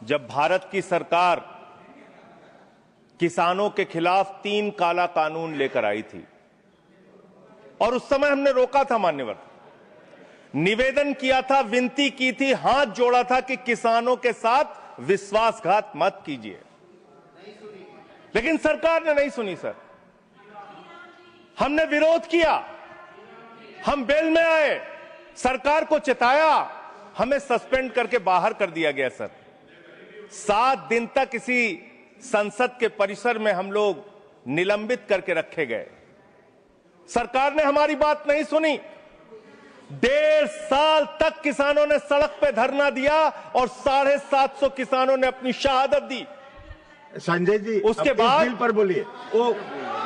जब भारत की सरकार किसानों के खिलाफ 3 काला कानून लेकर आई थी और उस समय हमने रोका था, मान्यवर, निवेदन किया था, विनती की थी, हाथ जोड़ा था कि किसानों के साथ विश्वासघात मत कीजिए, लेकिन सरकार ने नहीं सुनी। सर, हमने विरोध किया, हम बेल में आए, सरकार को चिताया, हमें सस्पेंड करके बाहर कर दिया गया। सर, 7 दिन तक इसी संसद के परिसर में हम लोग निलंबित करके रखे गए। सरकार ने हमारी बात नहीं सुनी। 1.5 साल तक किसानों ने सड़क पे धरना दिया और 750 किसानों ने अपनी शहादत दी। संजय जी, उसके बाद बिल पर बोलिए। वो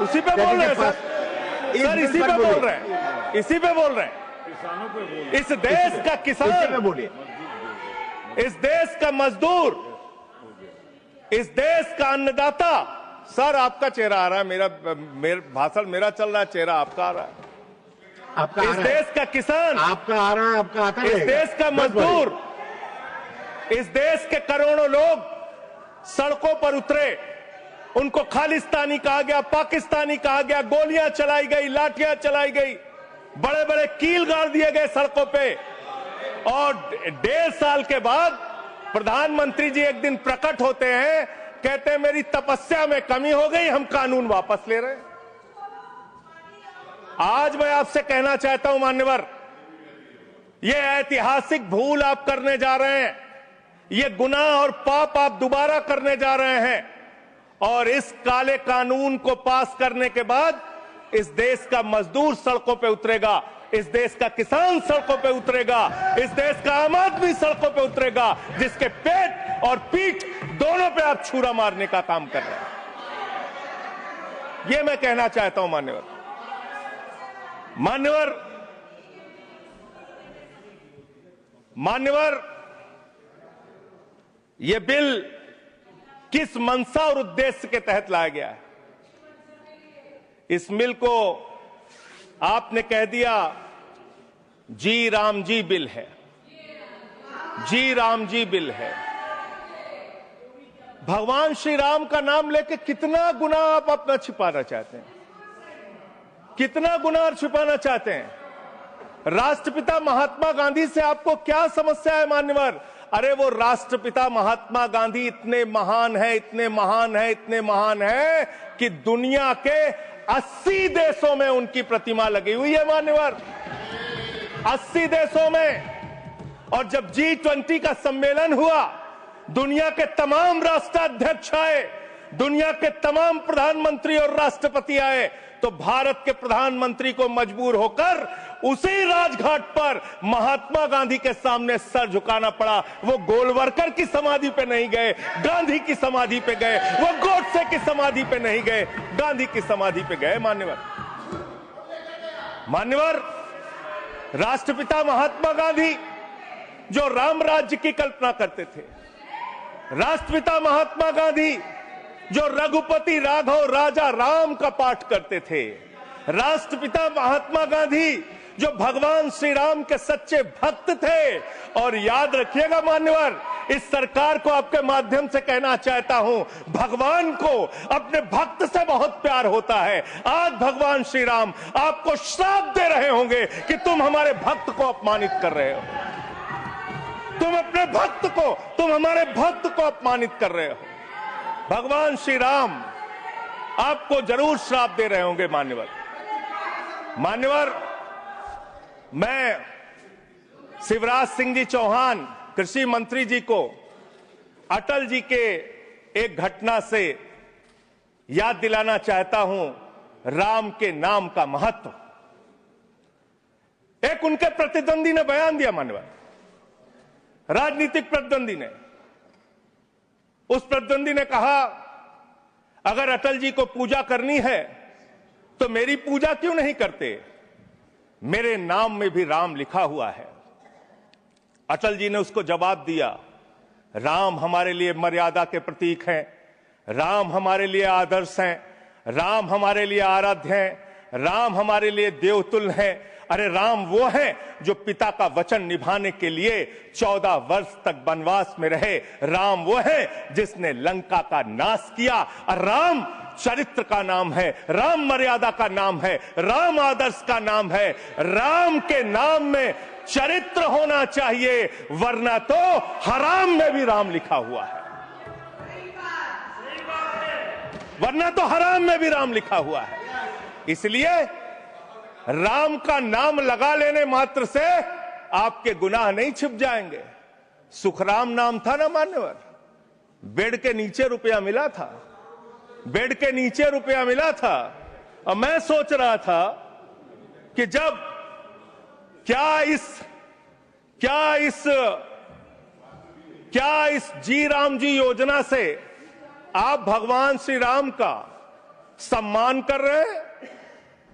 उसी पे बोल रहे हैं सर, इसी पे बोल रहे हैं, इसी पे बोल रहे हैं। इस देश का किसान, बोलिए, इस देश का मजदूर, इस देश का अन्नदाता। सर, आपका चेहरा आ रहा है, मेरा भाषण मेरा चल रहा है, चेहरा आपका आ रहा है। आपका इस देश का किसान, आपका आ रहा है, आपका आता है। इस देश का मजदूर, इस देश के करोड़ों लोग सड़कों पर उतरे, उनको खालिस्तानी कहा गया, पाकिस्तानी कहा गया, गोलियां चलाई गई, लाठियां चलाई गई, बड़े बड़े कील गाड़ दिए गए सड़कों पे। और 1.5 साल के बाद प्रधानमंत्री जी एक दिन प्रकट होते हैं, कहते हैं मेरी तपस्या में कमी हो गई, हम कानून वापस ले रहे हैं। आज मैं आपसे कहना चाहता हूं, मान्यवर, यह ऐतिहासिक भूल आप करने जा रहे हैं, ये गुनाह और पाप आप दोबारा करने जा रहे हैं। और इस काले कानून को पास करने के बाद इस देश का मजदूर सड़कों पे उतरेगा, इस देश का किसान सड़कों पे उतरेगा, इस देश का आम आदमी सड़कों पे उतरेगा, जिसके पेट और पीठ दोनों पे आप छुरा मारने का काम कर रहे हैं। यह मैं कहना चाहता हूं, मान्यवर, यह बिल किस मंशा और उद्देश्य के तहत लाया गया है? इस बिल को आपने कह दिया जी राम जी बिल है, जी राम जी बिल है। भगवान श्री राम का नाम लेके कितना गुनाह आप अपना छिपाना चाहते हैं, कितना गुनाह छिपाना चाहते हैं? राष्ट्रपिता महात्मा गांधी से आपको क्या समस्या है, मान्यवर? अरे वो राष्ट्रपिता महात्मा गांधी इतने महान है, इतने महान है, इतने महान है कि दुनिया के 80 देशों में उनकी प्रतिमा लगी हुई है, मान्यवर, 80 देशों में। और जब G20 का सम्मेलन हुआ, दुनिया के तमाम राष्ट्राध्यक्ष आए, दुनिया के तमाम प्रधानमंत्री और राष्ट्रपति आए, तो भारत के प्रधानमंत्री को मजबूर होकर उसी राजघाट पर महात्मा गांधी के सामने सर झुकाना पड़ा। वो गोलवरकर की समाधि पे नहीं गए, गांधी की समाधि पे गए। वो गोडसे की समाधि पे नहीं गए, गांधी की समाधि पे गए। मान्यवर, राष्ट्रपिता महात्मा गांधी जो राम राज्य की कल्पना करते थे, राष्ट्रपिता महात्मा गांधी जो रघुपति राघव राजा राम का पाठ करते थे, राष्ट्रपिता महात्मा गांधी जो भगवान श्री राम के सच्चे भक्त थे। और याद रखिएगा मान्यवर, इस सरकार को आपके माध्यम से कहना चाहता हूं, भगवान को अपने भक्त से बहुत प्यार होता है। आज भगवान श्री राम आपको श्राप दे रहे होंगे कि तुम हमारे भक्त को अपमानित कर रहे हो, तुम अपने भक्त को, तुम हमारे भक्त को अपमानित कर रहे हो। भगवान श्री राम आपको जरूर श्राप दे रहे होंगे। मान्यवर, मैं शिवराज सिंह जी चौहान कृषि मंत्री जी को अटल जी के एक घटना से याद दिलाना चाहता हूं, राम के नाम का महत्व। एक उनके प्रतिद्वंदी ने बयान दिया, मान्यवर, राजनीतिक प्रतिद्वंदी ने। उस प्रतिद्वंदी ने कहा, अगर अटल जी को पूजा करनी है तो मेरी पूजा क्यों नहीं करते? मेरे नाम में भी राम लिखा हुआ है। अटल जी ने उसको जवाब दिया, राम हमारे लिए मर्यादा के प्रतीक हैं, राम हमारे लिए आदर्श हैं, राम हमारे लिए आराध्य हैं, राम हमारे लिए देवतुल्य हैं। अरे राम वो हैं जो पिता का वचन निभाने के लिए 14 वर्ष तक वनवास में रहे। राम वो हैं जिसने लंका का नाश किया। और राम चरित्र का नाम है, राम मर्यादा का नाम है, राम आदर्श का नाम है। राम के नाम में चरित्र होना चाहिए, वरना तो हराम में भी राम लिखा हुआ है, वरना तो हराम में भी राम लिखा हुआ है। इसलिए राम का नाम लगा लेने मात्र से आपके गुनाह नहीं छिप जाएंगे। सुखराम नाम था ना मान्यवर, बेड के नीचे रुपया मिला था, बेड के नीचे रुपया मिला था। और मैं सोच रहा था कि जब क्या इस जी राम जी योजना से आप भगवान श्री राम का सम्मान कर रहे हैं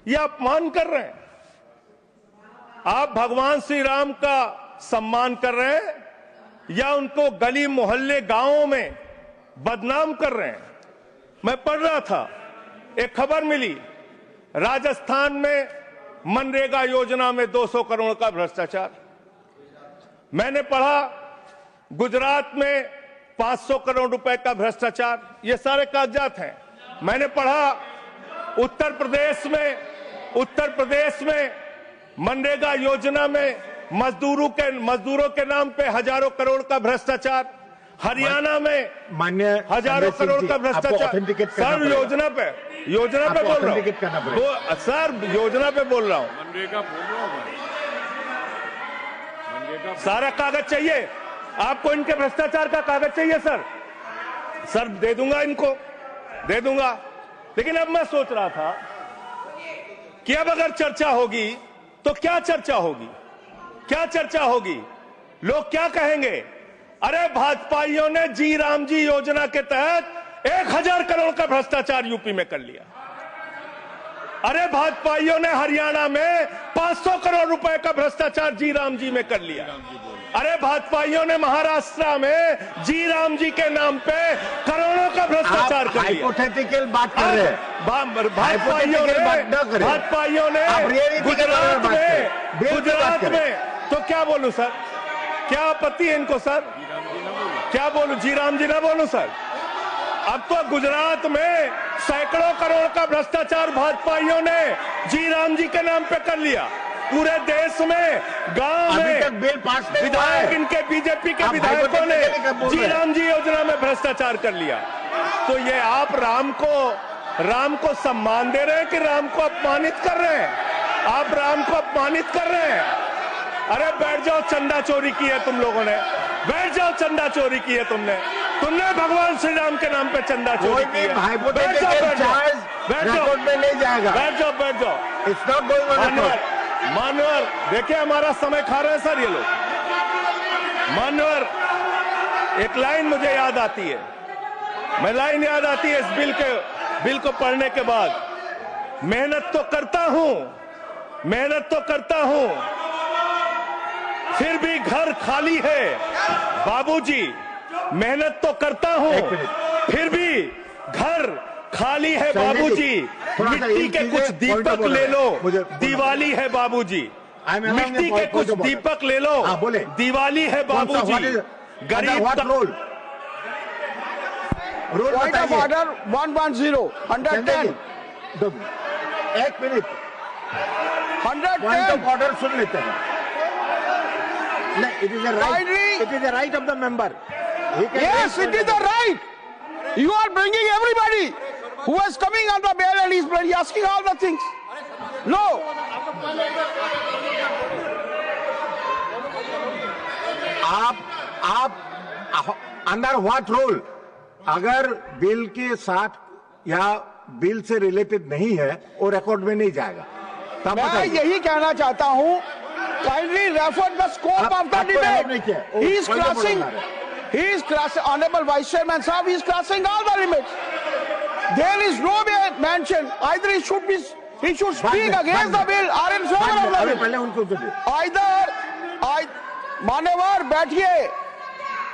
या अपमान कर रहे हैं? आप भगवान श्री राम का सम्मान कर रहे हैं या उनको गली मोहल्ले गांवों में बदनाम कर रहे हैं? मैं पढ़ रहा था, एक खबर मिली, राजस्थान में मनरेगा योजना में 200 करोड़ का भ्रष्टाचार। मैंने पढ़ा गुजरात में 500 करोड़ रुपए का भ्रष्टाचार। ये सारे कागजात हैं। मैंने पढ़ा उत्तर प्रदेश में मनरेगा योजना में मजदूरों के नाम पे हजारों करोड़ का भ्रष्टाचार। हरियाणा में मान्य हजारों करोड़ का भ्रष्टाचार। सर योजना पे बोल रहा हूँ, सर योजना पे बोल रहा हूँ। सारा कागज चाहिए आपको, इनके भ्रष्टाचार का कागज चाहिए सर दे दूंगा, इनको दे दूंगा। लेकिन अब मैं सोच रहा था कि अब अगर चर्चा होगी तो क्या चर्चा होगी? लोग क्या कहेंगे? अरे भाजपाइयों ने जी राम जी योजना के तहत 1000 करोड़ का भ्रष्टाचार यूपी में कर लिया। अरे भाजपाइयों ने हरियाणा में 500 करोड़ रुपए का भ्रष्टाचार जी राम जी में कर लिया। अरे भाजपाइयों ने महाराष्ट्र में जी राम जी के नाम पे करोड़ों का भ्रष्टाचार कर लिया। हाइपोथेटिकल बात कर रहे हैं। भाजपाइयों ने गुजरात में तो क्या बोलूं सर? क्या आपत्ति है इनको सर? क्या बोलूं? जी राम जी ना बोलूं सर? अब तो गुजरात में सैकड़ों करोड़ का भ्रष्टाचार भाजपाइयों ने जी राम जी के नाम पे कर लिया। पूरे देश में गांव में बिल पास नहीं हुआ है। विधायक इनके बीजेपी के विधायकों ने जी राम जी योजना में भ्रष्टाचार कर लिया। तो ये आप राम को सम्मान दे रहे हैं कि राम को अपमानित कर रहे हैं? आप राम को अपमानित कर रहे हैं। अरे बैठ जाओ, चंदा चोरी की है तुम लोगों ने, बैठ जाओ, चंदा चोरी की है तुमने भगवान श्री राम के नाम पे चंदा चोरी की है। बैठ जाओ, नहीं जाएगा। बैठ जाओ। It's not going on. मानवर देखिए हमारा समय खा रहे हैं सर ये लोग। मानवर एक लाइन मुझे याद आती है, इस बिल को पढ़ने के बाद, मेहनत तो करता हूं फिर भी घर खाली है बाबूजी। मेहनत तो करता हूं फिर भी घर खाली है बाबूजी। मिट्टी के कुछ दीपक ले लो, दिवाली है बाबूजी। मिट्टी के कुछ दीपक ले लो, दिवाली है बाबूजी। गरीब पॉइंट ऑफ ऑर्डर 110 110। एक मिनट, 110 ऑर्डर सुन लेते हैं। It is a right of the member. Yes, it is the right. You are bringing everybody who is coming on the bail and he's asking all the things. No. आप under what rule? अगर bill के साथ या bill से related नहीं है वो record में नहीं जाएगा। मैं यही कहना चाहता हूं, kindly refer the scope of the debate. He is crossing, Honorable Vice Chairman Sahab, he is crossing all the limits. There is no mention, either he should speak against the bill or in favor of the bill. मान्यवर बैठिए,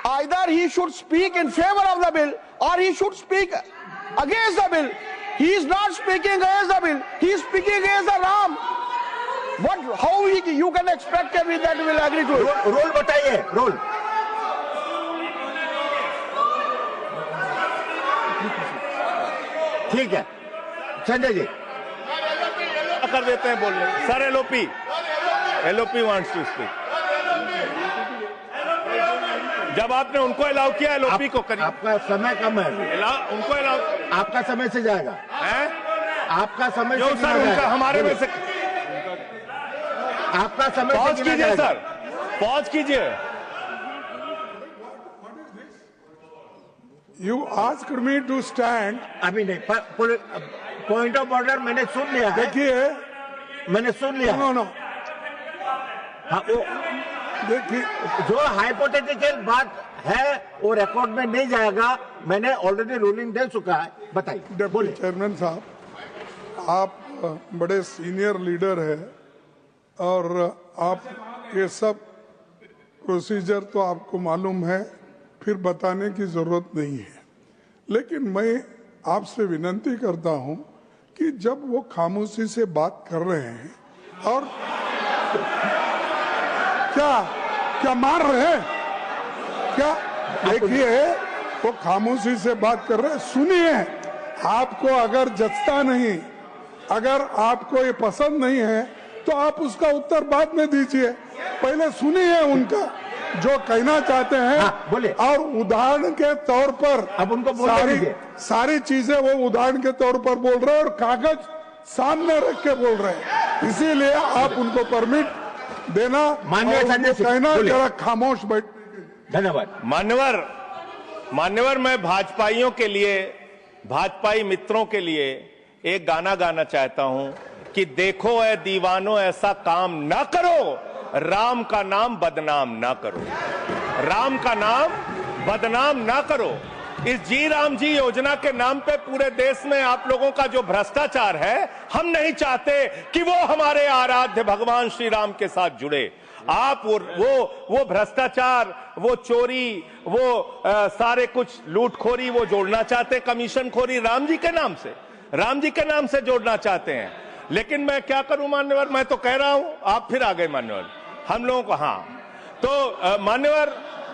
either he should speak in favor of the bill or he should speak against the bill. He is not speaking against the bill, he is speaking against the Ram. What? How you can expect every that will agree to it? Role बताइए, role. ठीक है, संजय जी कर देते हैं बोलने। Sir LOP wants to speak. जब आपने उनको अलाउ किया एलओपी को करिए। आपका समय कम है, उनको अलाउ, आपका समय से जाएगा, है आपका समय जो से सर उनका हमारे में से आपका समय पॉज से गिना कीजिए। जाएगा। सर पॉज कीजिए। You asked me to stand. अभी नहीं, पॉइंट ऑफ ऑर्डर मैंने सुन लिया है, देखिए, मैंने सुन लिया। नो हाँ, वो देखिए, जो हाइपोथेटिकल बात है वो रिकॉर्ड में नहीं जाएगा, मैंने ऑलरेडी रूलिंग दे चुका है। बताइए, डिप्टी चेयरमैन साहब, आप बड़े सीनियर लीडर है और आप ये सब प्रोसीजर तो आपको मालूम है, फिर बताने की जरूरत नहीं है। लेकिन मैं आपसे विनती करता हूं कि जब वो खामोशी से बात कर रहे हैं और क्या मार रहे हैं क्या? देखिए, वो खामोशी से बात कर रहे हैं, सुनिए। आपको अगर जचता नहीं, अगर आपको ये पसंद नहीं है तो आप उसका उत्तर बाद में दीजिए, पहले सुनिए उनका जो कहना चाहते हैं। हाँ, बोले। और उदाहरण के तौर पर अब उनको बोलने दीजिए। सारी चीजें वो उदाहरण के तौर पर बोल रहे हैं और कागज सामने रख के बोल रहे हैं, इसीलिए आप उनको परमिट देना, माननीय संजय सिंह, कहना बोले। जरा खामोश बैठ। धन्यवाद। मान्यवर मैं भाजपाइयों के लिए, भाजपाई मित्रों के लिए एक गाना गाना चाहता हूं कि देखो ऐ दीवानों ऐसा काम ना करो, राम का नाम बदनाम ना करो, राम का नाम बदनाम ना करो। इस जी राम जी योजना के नाम पे पूरे देश में आप लोगों का जो भ्रष्टाचार है, हम नहीं चाहते कि वो हमारे आराध्य भगवान श्री राम के साथ जुड़े। आप वो भ्रष्टाचार, वो चोरी, वो सारे कुछ लूटखोरी वो जोड़ना चाहते, कमीशन खोरी राम जी के नाम से, राम जी के नाम से जोड़ना चाहते हैं। लेकिन मैं क्या करूं मान्यवर, मैं तो कह रहा हूं, आप फिर आ गए मान्यवर, हम लोगों को। हाँ तो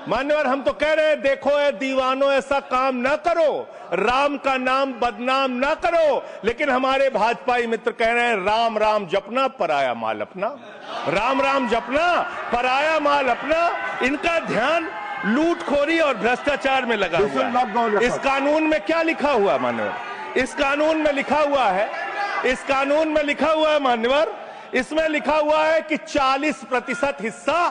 मान्यवर हम तो कह रहे हैं देखो ऐ दीवानों ऐसा काम ना करो, राम का नाम बदनाम ना करो। लेकिन हमारे भाजपाई मित्र कह रहे हैं राम राम जपना पराया माल अपना, राम राम जपना पराया माल अपना। इनका ध्यान लूटखोरी और भ्रष्टाचार में लगा हुआ है। इस कानून में क्या लिखा हुआ मान्यवर, इस कानून में लिखा हुआ है, इस कानून में लिखा हुआ है मान्यवर, इसमें लिखा हुआ है कि 40% हिस्सा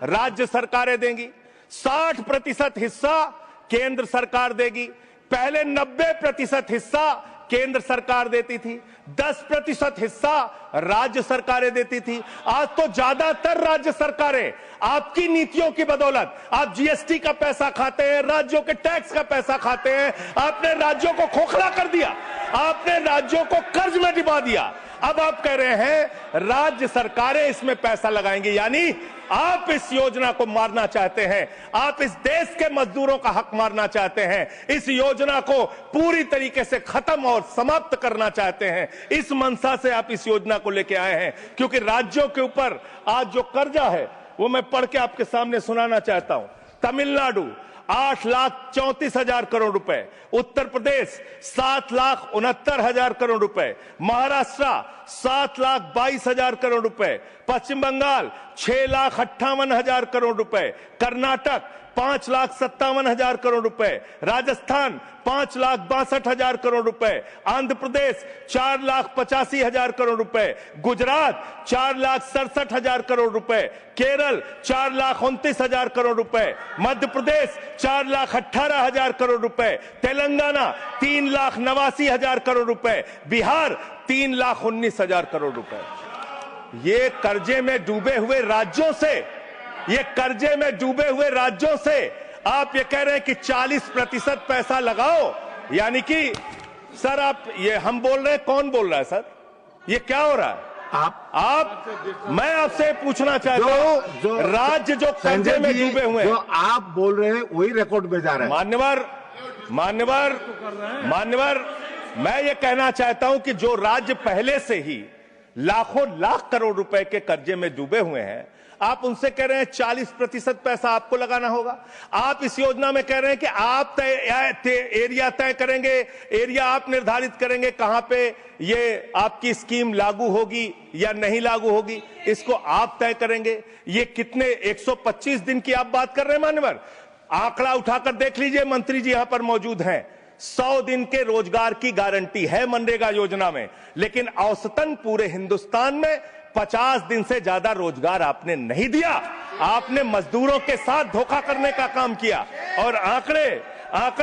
राज्य सरकारें देंगी, 60% हिस्सा केंद्र सरकार देगी। पहले 90% हिस्सा केंद्र सरकार देती थी, 10% हिस्सा राज्य सरकारें देती थी। आज तो ज्यादातर राज्य सरकारें आपकी नीतियों की बदौलत, आप जीएसटी का पैसा खाते हैं, राज्यों के टैक्स का पैसा खाते हैं, आपने राज्यों को खोखला कर दिया, आपने राज्यों को कर्ज में डुबा दिया। अब आप कह रहे हैं राज्य सरकारें इसमें पैसा लगाएंगी, यानी आप इस योजना को मारना चाहते हैं, आप इस देश के मजदूरों का हक मारना चाहते हैं, इस योजना को पूरी तरीके से खत्म और समाप्त करना चाहते हैं। इस मंशा से आप इस योजना को लेके आए हैं, क्योंकि राज्यों के ऊपर आज जो कर्जा है वो मैं पढ़ के आपके सामने सुनाना चाहता हूं। तमिलनाडु 8,34,000 करोड़ रुपए, उत्तर प्रदेश 7,69,000 करोड़ रुपए, महाराष्ट्र 7,22,000 करोड़ रुपए, पश्चिम बंगाल 6,58,000 करोड़ रुपए, कर्नाटक 5,57,000 करोड़ रुपए, राजस्थान 5,62,000 करोड़ रुपए, आंध्र प्रदेश 4,85,000 करोड़ रुपए, गुजरात 4,67,000 करोड़ रुपए, केरल 4,29,000 करोड़ रुपए, मध्य प्रदेश 4,18,000 करोड़ रुपए, तेलंगाना 3,89,000 करोड़ रुपए, बिहार 3,19,000 करोड़ रुपए। ये कर्जे में डूबे हुए राज्यों से, ये कर्जे में डूबे हुए राज्यों से आप ये कह रहे हैं कि 40% पैसा लगाओ, यानी कि सर आप ये हम बोल रहे हैं, कौन बोल रहा है सर, ये क्या हो रहा है? मैं आपसे पूछना चाहता हूं, राज्य जो कर्जे में डूबे हुए हैं, जो आप बोल रहे हैं वही रिकॉर्ड में जा रहा है। मान्यवर मैं ये कहना चाहता हूं कि जो राज्य पहले से ही लाखों लाख करोड़ रुपए के कर्जे में डूबे हुए हैं, आप उनसे कह रहे हैं 40% पैसा आपको लगाना होगा। आप इस योजना में कह रहे हैं कि आप एरिया तय करेंगे, एरिया आप निर्धारित करेंगे कहां पे ये आपकी स्कीम लागू होगी या नहीं लागू होगी, इसको आप तय करेंगे। ये कितने 125 दिन की आप बात कर रहे हैं मान्यवर? आंकड़ा उठाकर देख लीजिए, मंत्री जी यहां पर मौजूद हैं। 100 दिन के रोजगार की गारंटी है मनरेगा योजना में, लेकिन औसतन पूरे हिंदुस्तान में 50 दिन से ज्यादा रोजगार आपने नहीं दिया। आपने मजदूरों के साथ धोखा करने का काम किया। और आंकड़े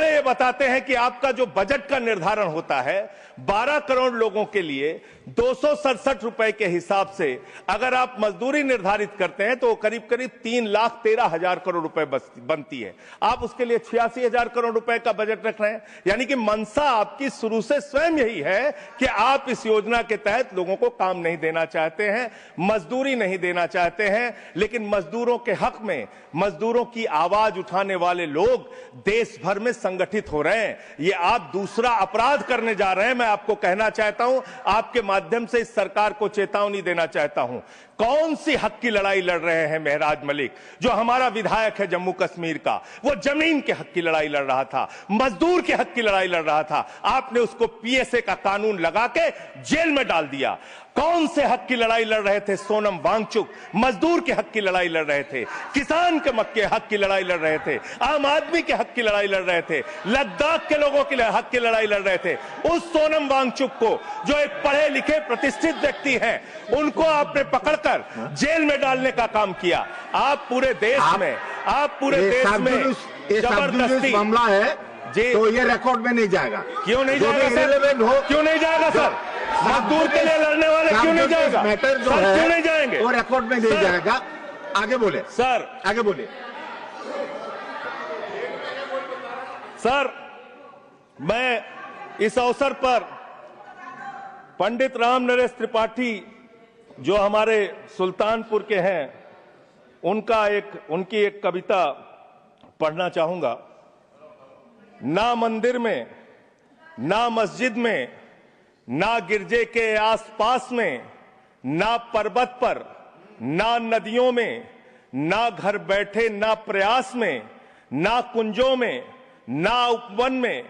ये बताते हैं कि आपका जो बजट का निर्धारण होता है 12 करोड़ लोगों के लिए 267 रुपए के हिसाब से अगर आप मजदूरी निर्धारित करते हैं तो करीब करीब 3,13,000 करोड़ रुपए बनती है। आप उसके लिए 86,000 करोड़ रुपए का बजट रख रहे हैं। यानी कि मंशा आपकी शुरू से स्वयं यही है कि आप इस योजना के तहत लोगों को काम नहीं देना चाहते हैं, मजदूरी नहीं देना चाहते हैं। लेकिन मजदूरों के हक में, मजदूरों की आवाज उठाने वाले लोग देश भर में संगठित हो रहे हैं। ये आप दूसरा अपराध करने जा रहे हैं। मैं आपको कहना चाहता हूं, आपके माध्यम से इस सरकार को चेतावनी देना चाहता हूं। कौन सी हक की लड़ाई लड़ रहे हैं महराज मलिक, जो हमारा विधायक है जम्मू कश्मीर का? वो जमीन के हक की लड़ाई लड़ रहा था, मजदूर के हक की लड़ाई लड़ रहा था। आपने उसको पीएसए का कानून लगा के जेल में डाल दिया। कौन से हक की लड़ाई लड़ रहे थे सोनम वांगचुक? मजदूर के हक की लड़ाई लड़ रहे थे, किसान के हक की लड़ाई लड़ रहे थे, आम आदमी के हक की लड़ाई लड़ रहे थे, लद्दाख के लोगों के हक की लड़ाई लड़ रहे थे। उस सोनम वांगचुक को, जो एक पढ़े लिखे प्रतिष्ठित व्यक्ति हैं, उनको आपने पकड़कर जेल में डालने का काम किया। आप पूरे देश में जबरदस्ती मामला है जी, तो ये रिकॉर्ड में नहीं जाएगा। क्यों नहीं जाएगा सर? क्यों नहीं जाएगा सर? मजदूर के लिए लड़ने वाले क्यों नहीं जाएगा? मैटर जो सर है क्यों नहीं जाएंगे? वो रिकॉर्ड में नहीं जाएगा। आगे बोले सर, आगे बोले सर। मैं इस अवसर पर पंडित राम नरेश त्रिपाठी, जो हमारे सुल्तानपुर के हैं, उनकी एक कविता पढ़ना चाहूंगा। ना मंदिर में, ना मस्जिद में, ना गिरजे के आसपास में, ना पर्वत पर, ना नदियों में, ना घर बैठे, ना प्रयास में, ना कुंजों में, ना उपवन में,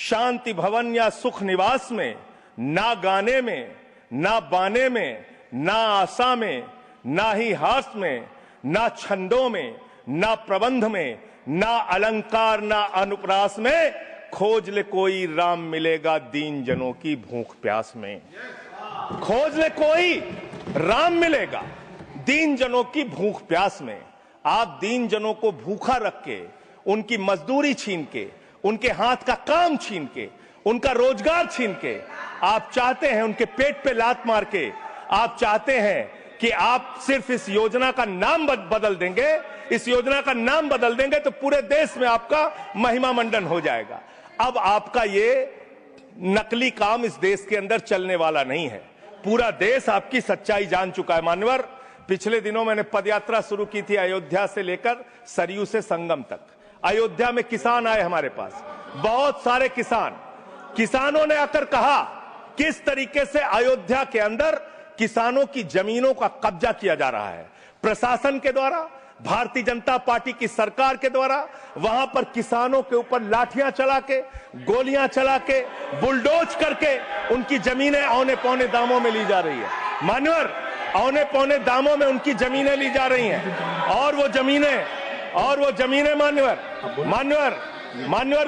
शांति भवन या सुख निवास में, ना गाने में, ना बाने में, ना आशा में, ना ही हास में, ना छंदों में, ना प्रबंध में, ना अलंकार, ना अनुप्रास में, खोज ले कोई राम मिलेगा दीन जनों की भूख प्यास में। खोज ले कोई राम मिलेगा दीन जनों की भूख प्यास में। आप दीन जनों को भूखा रख के, उनकी मजदूरी छीन के, उनके हाथ का काम छीन के, उनका रोजगार छीन के, आप चाहते हैं उनके पेट पे लात मार के, आप चाहते हैं कि आप सिर्फ इस योजना का नाम बदल देंगे, इस योजना का नाम बदल देंगे तो पूरे देश में आपका महिमा मंडन हो जाएगा। अब आपका ये नकली काम इस देश के अंदर चलने वाला नहीं है। पूरा देश आपकी सच्चाई जान चुका है मान्यवर। पिछले दिनों मैंने पदयात्रा शुरू की थी अयोध्या से लेकर सरयू से संगम तक। अयोध्या में किसान आए हमारे पास, बहुत सारे किसानों ने आकर कहा किस तरीके से अयोध्या के अंदर किसानों की जमीनों का कब्जा किया जा रहा है प्रशासन के द्वारा, भारतीय जनता पार्टी की सरकार के द्वारा। वहां पर किसानों के ऊपर लाठियां चला के, गोलियां चला के, बुलडोज करके उनकी जमीनें औने पौने दामों में ली जा रही है मान्यवर। औने पौने दामों में उनकी जमीनें ली जा रही हैं। और वो जमीनें मान्यवर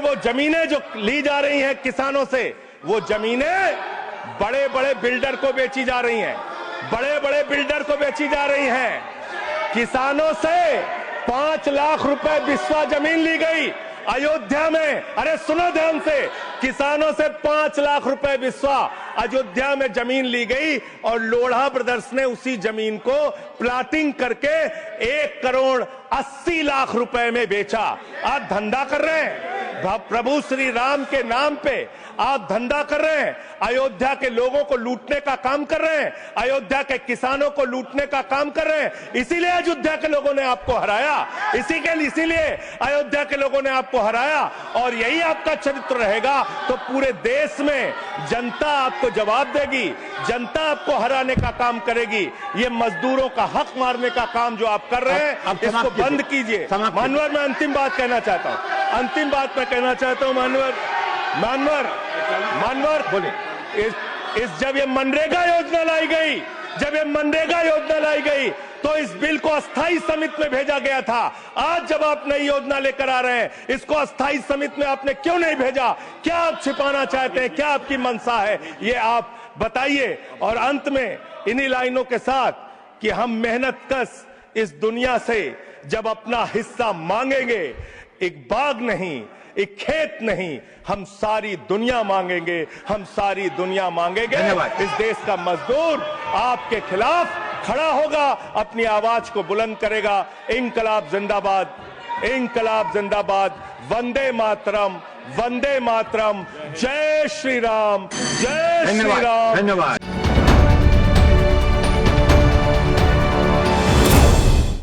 वो जमीनें जो ली जा रही हैं किसानों से, वो जमीनें बड़े बड़े बिल्डर को बेची जा रही हैं, किसानों से 5 लाख रुपए बिस्वा जमीन ली गई अयोध्या में। अरे सुनो ध्यान से, किसानों से 5 लाख रुपए बिस्वा अयोध्या में जमीन ली गई और लोढ़ा ब्रदर्स ने उसी जमीन को प्लाटिंग करके 1 करोड़ 80 लाख रुपए में बेचा। आप धंधा कर रहे हैं, प्रभु श्री राम के नाम पे आप धंधा कर रहे हैं, अयोध्या के लोगों को लूटने का काम कर रहे हैं, अयोध्या के किसानों को लूटने का काम कर रहे हैं। इसीलिए अयोध्या के लोगों ने आपको हराया, इसीलिए अयोध्या के लोगों ने आपको हराया। और यही आपका चरित्र रहेगा तो पूरे देश में जनता आपको जवाब देगी, जनता आपको हराने का काम करेगी। ये मजदूरों का हक मारने का काम जो आप कर रहे हैं, इसको बंद कीजिए। मानवर, मैं अंतिम बात कहना चाहता हूं, मानवर बोले, जब ये मनरेगा योजना लाई गई, तो इस बिल को अस्थाई समिति में भेजा गया था। आज जब आप नई योजना लेकर आ रहे हैं, इसको अस्थाई समिति में आपने क्यों नहीं भेजा? क्या आप छिपाना चाहते हैं? क्या आपकी मंशा है? ये आप बताइए। और अंत में इन्हीं लाइनों के साथ कि हम मेहनतकश इस दुनिया से जब अपना हिस्सा मांगेंगे, एक बाग नहीं, एक खेत नहीं, हम सारी दुनिया मांगेंगे, इस देश का मजदूर आपके खिलाफ खड़ा होगा, अपनी आवाज को बुलंद करेगा। इंकलाब जिंदाबाद, वंदे मातरम, जय श्री राम, जय श्री राम। धन्यवाद।